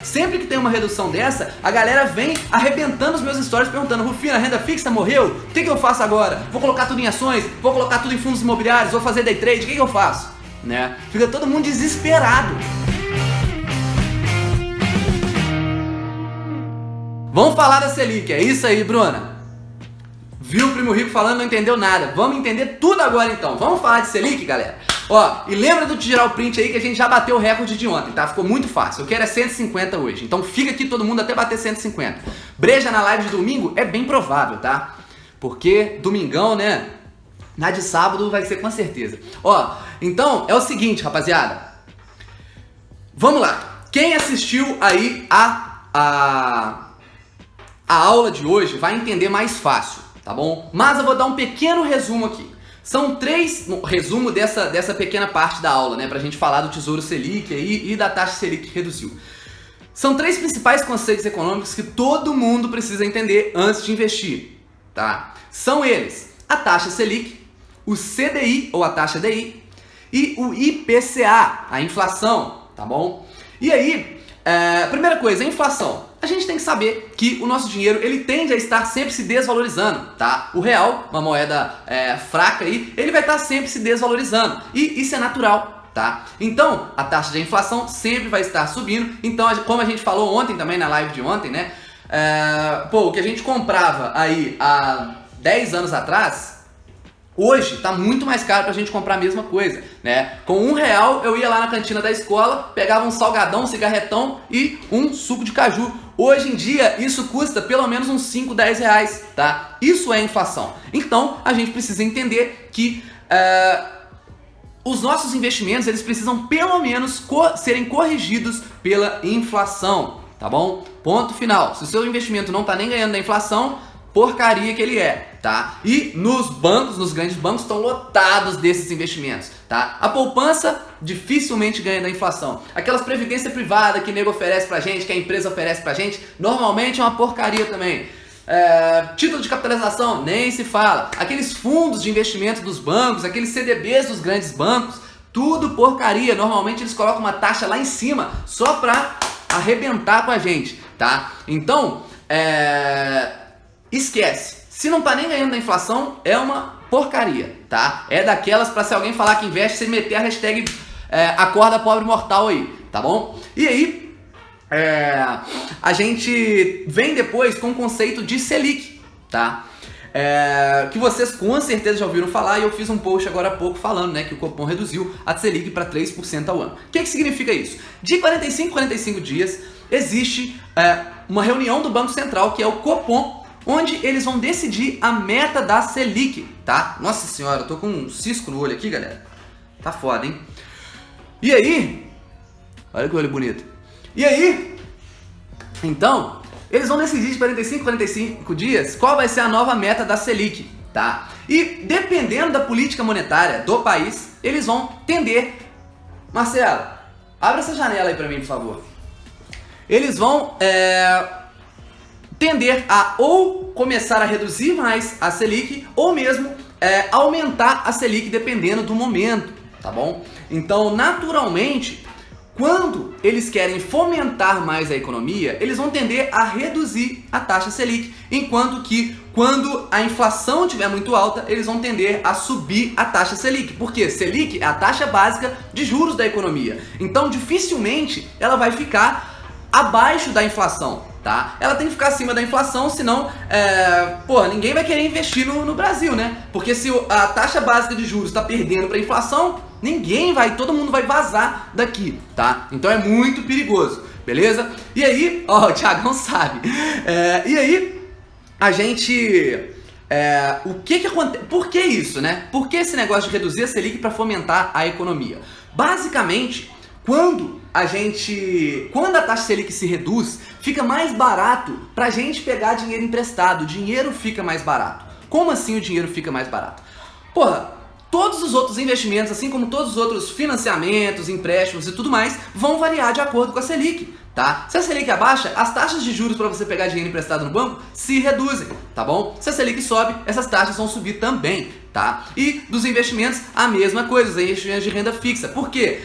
Sempre que tem uma redução dessa, a galera vem arrebentando os meus stories perguntando: Rufino, a renda fixa morreu? O que eu faço agora? Vou colocar tudo em ações? Vou colocar tudo em fundos imobiliários? Vou fazer day trade? O que eu faço? Né? Fica todo mundo desesperado. Vamos falar da Selic, é isso aí, Bruna. Viu o Primo Rico falando, não entendeu nada. Vamos entender tudo agora então. Vamos falar de Selic, galera? Ó, e lembra de tirar o print aí que a gente já bateu o recorde de ontem, tá? Ficou muito fácil. Eu quero é 150 hoje. Então fica aqui todo mundo até bater 150. Breja na live de domingo é bem provável, tá? Porque domingão, né? Na de sábado vai ser com certeza. Ó, então é o seguinte, rapaziada. Vamos lá. Quem assistiu aí a aula de hoje vai entender mais fácil, tá bom? Mas eu vou dar um pequeno resumo aqui. São três, resumo dessa pequena parte da aula, né, pra gente falar do Tesouro Selic aí e da taxa Selic que reduziu. São três principais conceitos econômicos que todo mundo precisa entender antes de investir, tá? São eles: a taxa Selic, o CDI ou a taxa DI e o IPCA, a inflação, tá bom? E aí, primeira coisa, a inflação. A gente tem que saber que o nosso dinheiro ele tende a estar sempre se desvalorizando, tá? O real, uma moeda fraca aí, ele vai estar sempre se desvalorizando e isso é natural, tá? Então, a taxa de inflação sempre vai estar subindo. Então, como a gente falou ontem também na live de ontem, né? O que a gente comprava aí há 10 anos atrás, hoje tá muito mais caro pra gente comprar a mesma coisa, né? Com R$1 eu ia lá na cantina da escola, pegava um salgadão, um cigarretão e um suco de caju. Hoje em dia isso custa pelo menos uns 5, 10 reais, tá? Isso é inflação. Então a gente precisa entender que os nossos investimentos eles precisam pelo menos serem corrigidos pela inflação, tá bom? Ponto final. Se o seu investimento não tá nem ganhando da inflação, porcaria que ele é, tá? E nos bancos, nos grandes bancos, estão lotados desses investimentos, tá? A poupança dificilmente ganha da inflação. Aquelas previdência privada que o nego oferece pra gente, que a empresa oferece pra gente, normalmente é uma porcaria também. Título de capitalização, nem se fala. Aqueles fundos de investimento dos bancos, aqueles CDBs dos grandes bancos, tudo porcaria. Normalmente eles colocam uma taxa lá em cima só pra arrebentar com a gente, tá? Então, esquece. Se não tá nem ganhando da inflação, é uma porcaria, tá? É daquelas pra se alguém falar que investe, você meter a hashtag acorda pobre mortal aí, tá bom? E aí, a gente vem depois com o conceito de Selic, tá? Que vocês com certeza já ouviram falar e eu fiz um post agora há pouco falando, né, que o Copom reduziu a Selic para 3% ao ano. O que significa isso? De 45 dias existe uma reunião do Banco Central, que é o Copom, onde eles vão decidir a meta da Selic, tá? Nossa senhora, eu tô com um cisco no olho aqui, galera. Tá foda, hein? E aí, olha que olho bonito. E aí, então, eles vão decidir de 45 dias qual vai ser a nova meta da Selic, tá? E dependendo da política monetária do país, eles vão tender... Marcelo, abre essa janela aí pra mim, por favor. Eles vão tender a ou começar a reduzir mais a Selic ou mesmo aumentar a Selic dependendo do momento, tá bom? Então, naturalmente, quando eles querem fomentar mais a economia, eles vão tender a reduzir a taxa Selic, enquanto que quando a inflação estiver muito alta, eles vão tender a subir a taxa Selic. Porque Selic é a taxa básica de juros da economia. Então, dificilmente ela vai ficar abaixo da inflação, tá? Ela tem que ficar acima da inflação, senão, ninguém vai querer investir no Brasil, né? Porque se a taxa básica de juros está perdendo para a inflação, todo mundo vai vazar daqui, tá? Então é muito perigoso, beleza? E aí, o Thiagão sabe. E aí, a gente... o que acontece? Por que isso, né? Por que esse negócio de reduzir a Selic para fomentar a economia? Basicamente, quando a taxa Selic se reduz, fica mais barato pra gente pegar dinheiro emprestado. O dinheiro fica mais barato. Como assim o dinheiro fica mais barato? Todos os outros investimentos, assim como todos os outros financiamentos, empréstimos e tudo mais, vão variar de acordo com a Selic, tá? Se a Selic abaixa, as taxas de juros para você pegar dinheiro emprestado no banco se reduzem, tá bom? Se a Selic sobe, essas taxas vão subir também, tá? E dos investimentos, a mesma coisa, os investimentos de renda fixa. Por quê?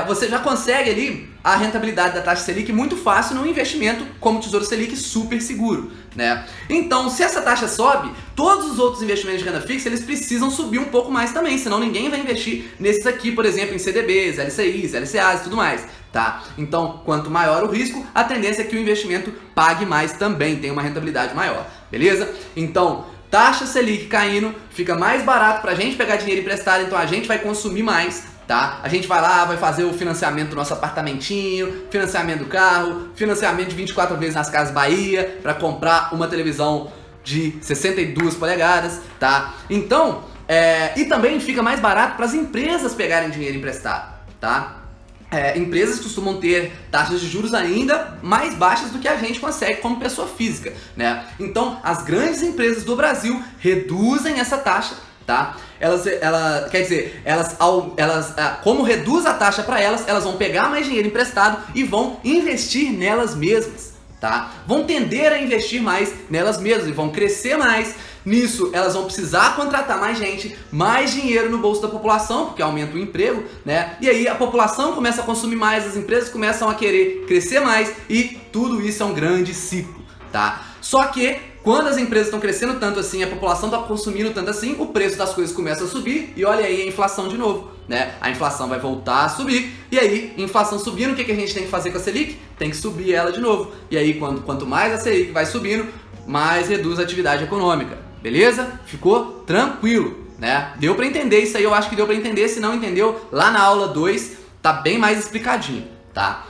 você já consegue ali a rentabilidade da taxa Selic muito fácil num investimento como o Tesouro Selic super seguro, né? Então, se essa taxa sobe, todos os outros investimentos de renda fixa, eles precisam subir um pouco mais também, senão ninguém vai investir nesses aqui, por exemplo, em CDBs, LCIs, LCAs e tudo mais, tá? Então, quanto maior o risco, a tendência é que o investimento pague mais também, tenha uma rentabilidade maior, beleza? Então, taxa Selic caindo, fica mais barato pra gente pegar dinheiro emprestado, então a gente vai consumir mais, tá? A gente vai lá, vai fazer o financiamento do nosso apartamentinho, financiamento do carro, financiamento de 24 vezes nas Casas Bahia, para comprar uma televisão de 62 polegadas, tá? Então, e também fica mais barato para as empresas pegarem dinheiro emprestado, tá? Empresas costumam ter taxas de juros ainda mais baixas do que a gente consegue como pessoa física, né? Então, as grandes empresas do Brasil reduzem essa taxa, tá? Como reduz a taxa para elas, elas vão pegar mais dinheiro emprestado e vão investir nelas mesmas, tá? Vão tender a investir mais nelas mesmas e vão crescer mais. Nisso, elas vão precisar contratar mais gente, mais dinheiro no bolso da população, porque aumenta o emprego, né? E aí a população começa a consumir mais, as empresas começam a querer crescer mais e tudo isso é um grande ciclo, tá? Só que quando as empresas estão crescendo tanto assim, a população está consumindo tanto assim, o preço das coisas começa a subir e olha aí a inflação de novo, né? A inflação vai voltar a subir e aí, inflação subindo, o que a gente tem que fazer com a Selic? Tem que subir ela de novo. E aí, quanto mais a Selic vai subindo, mais reduz a atividade econômica, beleza? Ficou tranquilo, né? Deu para entender isso aí, eu acho que deu para entender, se não entendeu, lá na aula 2 tá bem mais explicadinho, tá?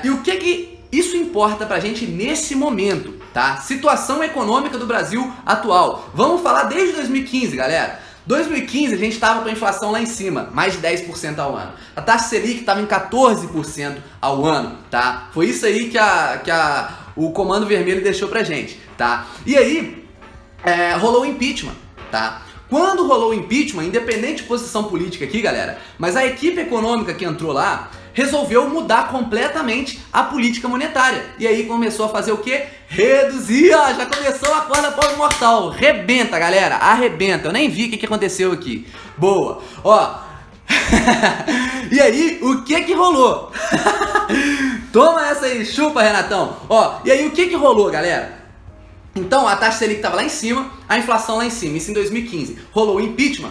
E o que isso importa pra gente nesse momento, tá? Situação econômica do Brasil atual. Vamos falar desde 2015, galera. 2015 a gente estava com a inflação lá em cima, mais de 10% ao ano. A taxa Selic estava em 14% ao ano, tá? Foi isso aí que o Comando Vermelho deixou pra gente, tá? E aí, rolou o impeachment, tá? Quando rolou o impeachment, independente de posição política aqui, galera, mas a equipe econômica que entrou lá resolveu mudar completamente a política monetária. E aí começou a fazer o quê? Reduzir, ó, já começou a corda pós-mortal. Rebenta, galera, arrebenta. Eu nem vi o que aconteceu aqui. Boa, ó. E aí, o que rolou? Toma essa aí, chupa, Renatão. Ó, e aí o que rolou, galera? Então, a taxa Selic estava lá em cima, a inflação lá em cima. Isso em 2015. Rolou o impeachment.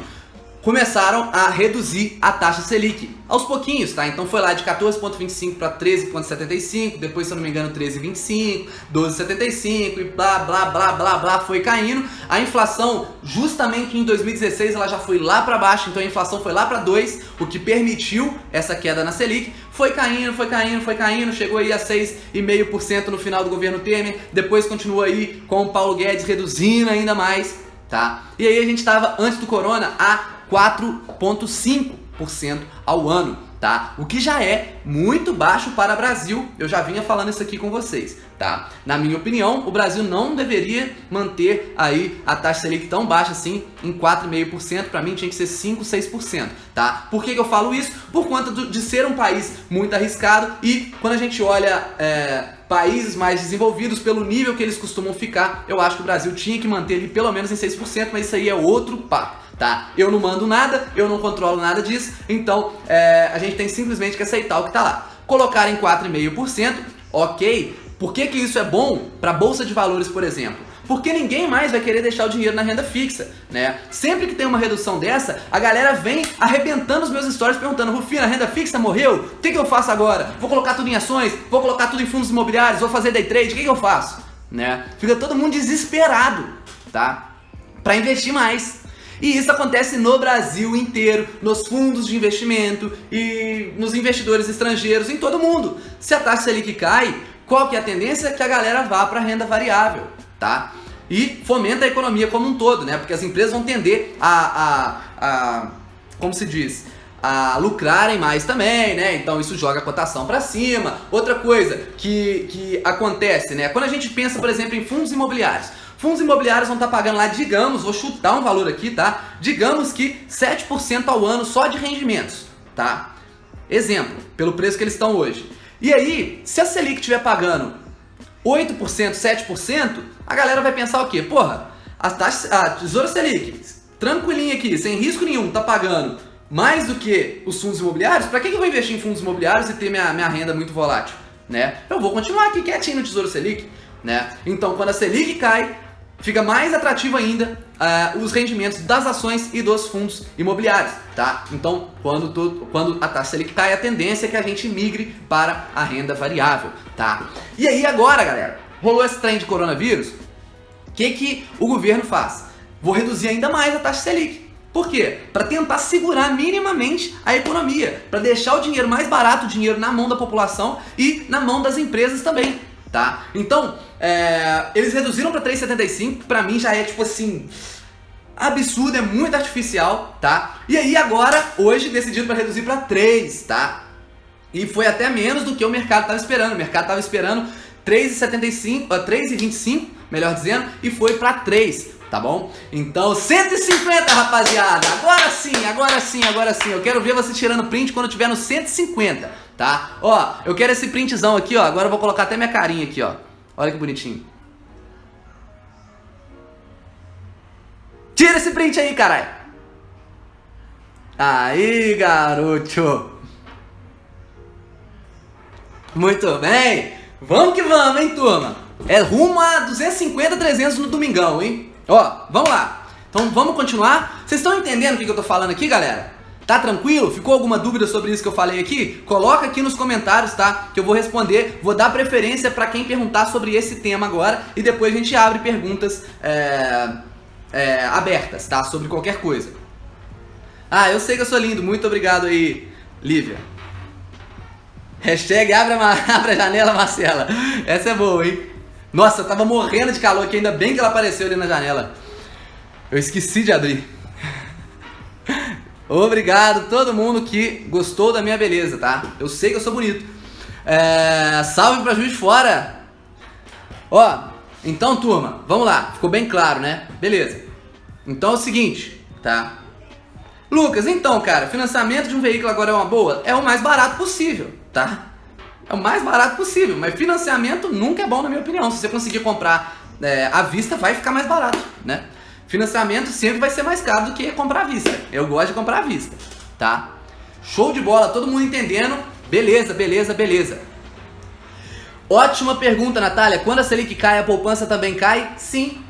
Começaram a reduzir a taxa Selic aos pouquinhos, tá? Então foi lá de 14,25 para 13,75, depois, se eu não me engano, 13,25, 12,75 e blá, blá, blá, blá, blá, foi caindo. A inflação, justamente em 2016, ela já foi lá para baixo, então a inflação foi lá para 2, o que permitiu essa queda na Selic. Foi caindo, foi caindo, foi caindo, chegou aí a 6,5% no final do governo Temer, depois continuou aí com o Paulo Guedes reduzindo ainda mais, tá? E aí a gente estava, antes do corona, a 4,5% ao ano, tá? O que já é muito baixo para o Brasil, eu já vinha falando isso aqui com vocês, tá? Na minha opinião, o Brasil não deveria manter aí a taxa Selic tão baixa assim, em 4,5%, para mim tinha que ser 5, 6%, tá? Por que eu falo isso? Por conta de ser um país muito arriscado e quando a gente olha países mais desenvolvidos, pelo nível que eles costumam ficar, eu acho que o Brasil tinha que manter ele pelo menos em 6%, mas isso aí é outro papo, tá? Eu não mando nada, eu não controlo nada disso, então a gente tem simplesmente que aceitar o que tá lá. Colocar em 4,5%, ok. Por que isso é bom para a Bolsa de Valores, por exemplo? Porque ninguém mais vai querer deixar o dinheiro na renda fixa, né? Sempre que tem uma redução dessa, a galera vem arrebentando os meus stories perguntando: Rufino, a renda fixa morreu? O que eu faço agora? Vou colocar tudo em ações? Vou colocar tudo em fundos imobiliários? Vou fazer day trade? O que eu faço? Né? Fica todo mundo desesperado, tá? Para investir mais. E isso acontece no Brasil inteiro, nos fundos de investimento e nos investidores estrangeiros, em todo mundo. Se a taxa Selic cai, qual que é a tendência? Que a galera vá para a renda variável, tá? E fomenta a economia como um todo, né? Porque as empresas vão tender como se diz, a lucrarem mais também, né? Então isso joga a cotação para cima. Outra coisa que acontece, né? Quando a gente pensa, por exemplo, em fundos imobiliários. Fundos imobiliários vão estar pagando lá, digamos, vou chutar um valor aqui, tá? Digamos que 7% ao ano só de rendimentos, tá? Exemplo, pelo preço que eles estão hoje. E aí, se a Selic estiver pagando 8%, 7%, a galera vai pensar o quê? Porra, a Tesouro Selic, tranquilinha aqui, sem risco nenhum, tá pagando mais do que os fundos imobiliários, para que eu vou investir em fundos imobiliários e ter minha renda muito volátil? Né? Eu vou continuar aqui quietinho no Tesouro Selic. Né? Então, quando a Selic cai, fica mais atrativo ainda os rendimentos das ações e dos fundos imobiliários. Tá? Então, quando a taxa Selic cai, a tendência é que a gente migre para a renda variável. Tá? E aí agora, galera, rolou esse trem de coronavírus, o que o governo faz? Vou reduzir ainda mais a taxa Selic. Por quê? Para tentar segurar minimamente a economia, para deixar o dinheiro mais barato, o dinheiro na mão da população e na mão das empresas também, tá? Então, eles reduziram para 3,75, para mim já é tipo assim, absurdo, é muito artificial, tá? E aí agora, hoje, decidiram para reduzir para 3, tá? E foi até menos do que o mercado estava esperando. O mercado estava esperando 3,75, 3,25, melhor dizendo, e foi para 3. Tá bom? Então, 150, rapaziada! Agora sim, agora sim, agora sim. Eu quero ver você tirando print quando tiver no 150, tá? Ó, eu quero esse printzão aqui, ó. Agora eu vou colocar até minha carinha aqui, ó. Olha que bonitinho. Tira esse print aí, caralho! Aí, garoto! Muito bem! Vamos que vamos, hein, turma? É rumo a 250, 300 no domingão, hein? Ó, vamos lá. Então vamos continuar. Vocês estão entendendo o que eu tô falando aqui, galera? Tá tranquilo? Ficou alguma dúvida sobre isso que eu falei aqui? Coloca aqui nos comentários, tá? Que eu vou responder. Vou dar preferência para quem perguntar sobre esse tema agora. E depois a gente abre perguntas abertas, tá? Sobre qualquer coisa. Ah, eu sei que eu sou lindo. Muito obrigado aí, Lívia. Hashtag abre a janela, Marcela. Essa é boa, hein? Nossa, eu tava morrendo de calor aqui, ainda bem que ela apareceu ali na janela. Eu esqueci de abrir. Obrigado a todo mundo que gostou da minha beleza, tá? Eu sei que eu sou bonito. Salve pra Juiz de Fora. Ó, então, turma, vamos lá. Ficou bem claro, né? Beleza. Então é o seguinte, tá? Lucas, então, cara, financiamento de um veículo agora é uma boa? É o mais barato possível, tá? É o mais barato possível, mas financiamento nunca é bom, na minha opinião. Se você conseguir comprar à vista, vai ficar mais barato, né? Financiamento sempre vai ser mais caro do que comprar à vista. Eu gosto de comprar à vista, tá? Show de bola, todo mundo entendendo? Beleza, beleza, beleza. Ótima pergunta, Natália. Quando a Selic cai, a poupança também cai? Sim,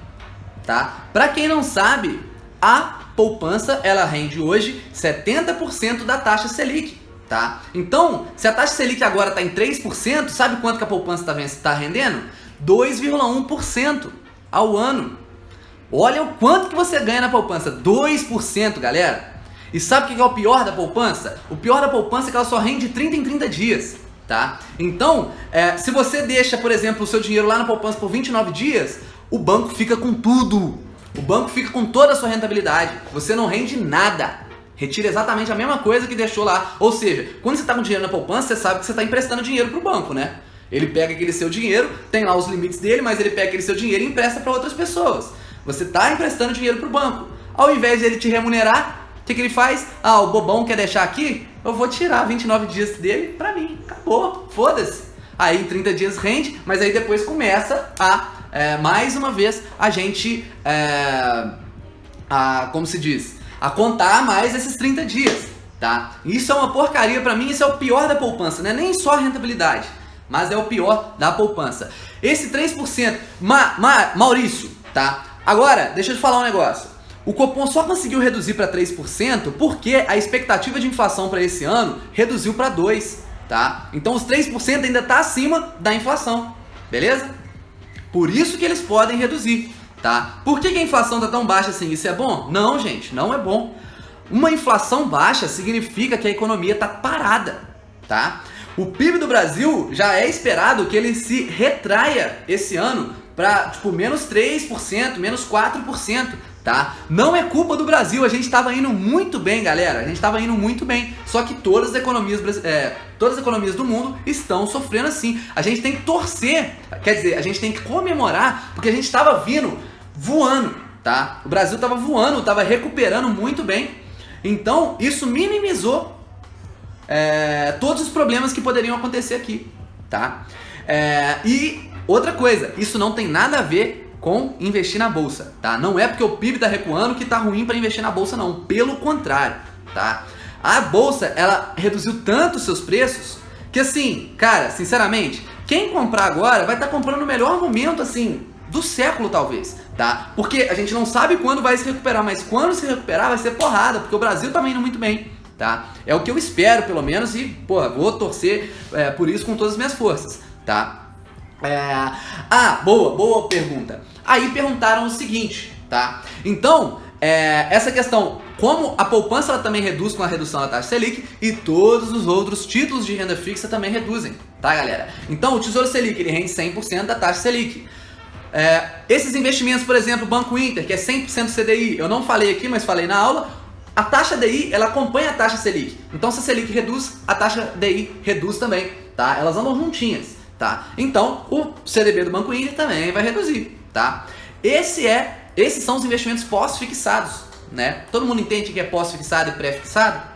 tá? Pra quem não sabe, a poupança, ela rende hoje 70% da taxa Selic. Tá? Então, se a taxa Selic agora está em 3%, sabe quanto que a poupança está rendendo? 2,1% ao ano. Olha o quanto que você ganha na poupança, 2%, galera. E sabe o que é o pior da poupança? O pior da poupança é que ela só rende 30 em 30 dias. Tá? Então, se você deixa, por exemplo, o seu dinheiro lá na poupança por 29 dias, o banco fica com tudo. O banco fica com toda a sua rentabilidade. Você não rende nada. Retira exatamente a mesma coisa que deixou lá. Ou seja, quando você está com dinheiro na poupança, você sabe que você está emprestando dinheiro para o banco, né? Ele pega aquele seu dinheiro, tem lá os limites dele, mas ele pega aquele seu dinheiro e empresta para outras pessoas. Você está emprestando dinheiro para o banco. Ao invés de ele te remunerar, o que ele faz? Ah, o bobão quer deixar aqui? Eu vou tirar 29 dias dele para mim. Acabou, foda-se. Aí em 30 dias rende, mas aí depois começa mais uma vez, a gente, como se diz? A contar mais esses 30 dias, tá? Isso é uma porcaria pra mim, isso é o pior da poupança, não é nem só a rentabilidade, mas é o pior da poupança. Esse 3%, Maurício, tá? Agora, deixa eu te falar um negócio. O Copom só conseguiu reduzir para 3% porque a expectativa de inflação para esse ano reduziu para 2%, tá? Então os 3% ainda tá acima da inflação, beleza? Por isso que eles podem reduzir. Tá? Por que a inflação tá tão baixa assim? Isso é bom? Não, gente, não é bom. Uma inflação baixa significa que a economia tá parada, tá? O PIB do Brasil já é esperado que ele se retraia esse ano para tipo menos 3%, menos 4%, tá? Não é culpa do Brasil, a gente estava indo muito bem, galera. A gente estava indo muito bem. Só que todas as economias do mundo estão sofrendo assim. A gente tem que torcer, quer dizer, a gente tem que comemorar, porque a gente estava vindo voando, tá? O Brasil estava voando, estava recuperando muito bem. Então, isso minimizou todos os problemas que poderiam acontecer aqui, tá? E outra coisa, isso não tem nada a ver com investir na bolsa, tá? Não é porque o PIB tá recuando que tá ruim para investir na bolsa, não. Pelo contrário, tá? A bolsa, ela reduziu tanto os seus preços que assim, cara, sinceramente, quem comprar agora vai estar comprando no melhor momento, assim, do século talvez, tá? Porque a gente não sabe quando vai se recuperar, mas quando se recuperar vai ser porrada, porque o Brasil tá indo muito bem, tá? É o que eu espero, pelo menos, e, porra, vou torcer por isso com todas as minhas forças, tá? Boa pergunta. Aí perguntaram o seguinte, tá? Então, essa questão, como a poupança ela também reduz com a redução da taxa Selic e todos os outros títulos de renda fixa também reduzem, tá, galera? Então, o Tesouro Selic, ele rende 100% da taxa Selic. Esses investimentos, por exemplo, o Banco Inter, que é 100% CDI, eu não falei aqui, mas falei na aula, a taxa DI, ela acompanha a taxa Selic. Então, se a Selic reduz, a taxa DI reduz também, tá? Elas andam juntinhas, tá? Então, o CDB do Banco Inter também vai reduzir, tá? Esses são os investimentos pós-fixados, né? Todo mundo entende que é pós-fixado e pré-fixado?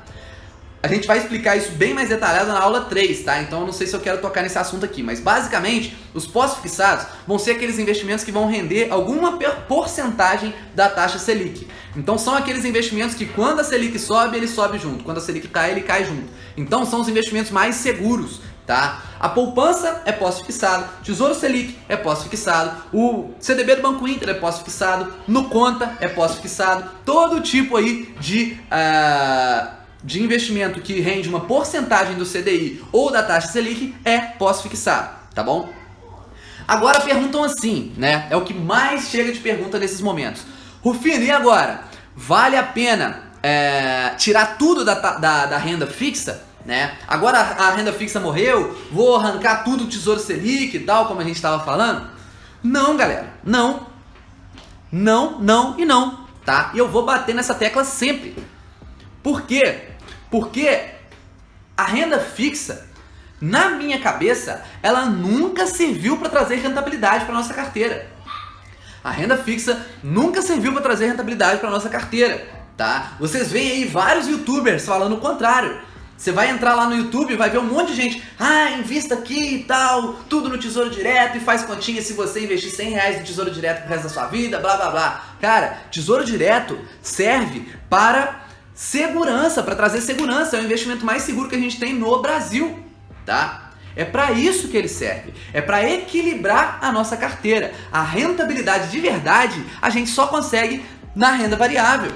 A gente vai explicar isso bem mais detalhado na aula 3, tá? Então eu não sei se eu quero tocar nesse assunto aqui, mas basicamente os pós-fixados vão ser aqueles investimentos que vão render alguma porcentagem da taxa Selic. Então são aqueles investimentos que quando a Selic sobe, ele sobe junto, quando a Selic cai, ele cai junto. Então são os investimentos mais seguros, tá? A poupança é pós-fixado, Tesouro Selic é pós-fixado, o CDB do Banco Inter é pós-fixado, no Conta é pós-fixado, todo tipo aí de investimento que rende uma porcentagem do CDI ou da taxa Selic é pós-fixado, tá bom? Agora perguntam assim, né? É o que mais chega de pergunta nesses momentos. Rufino, e agora? Vale a pena tirar tudo da renda fixa? Né? Agora a renda fixa morreu, vou arrancar tudo do Tesouro Selic e tal, como a gente estava falando? Não, galera, não. Não, não e não, tá? E eu vou bater nessa tecla sempre. Por quê? Porque a renda fixa, na minha cabeça, ela nunca serviu para trazer rentabilidade para nossa carteira. A renda fixa nunca serviu para trazer rentabilidade para nossa carteira, tá? Vocês veem aí vários youtubers falando o contrário. Você vai entrar lá no YouTube e vai ver um monte de gente, invista aqui e tal, tudo no Tesouro Direto e faz continha se você investir R$100 no Tesouro Direto pro resto da sua vida, blá blá blá. Cara, Tesouro Direto serve para segurança, para trazer segurança, é o investimento mais seguro que a gente tem no Brasil, tá? É para isso que ele serve, é para equilibrar a nossa carteira. A rentabilidade de verdade a gente só consegue na renda variável.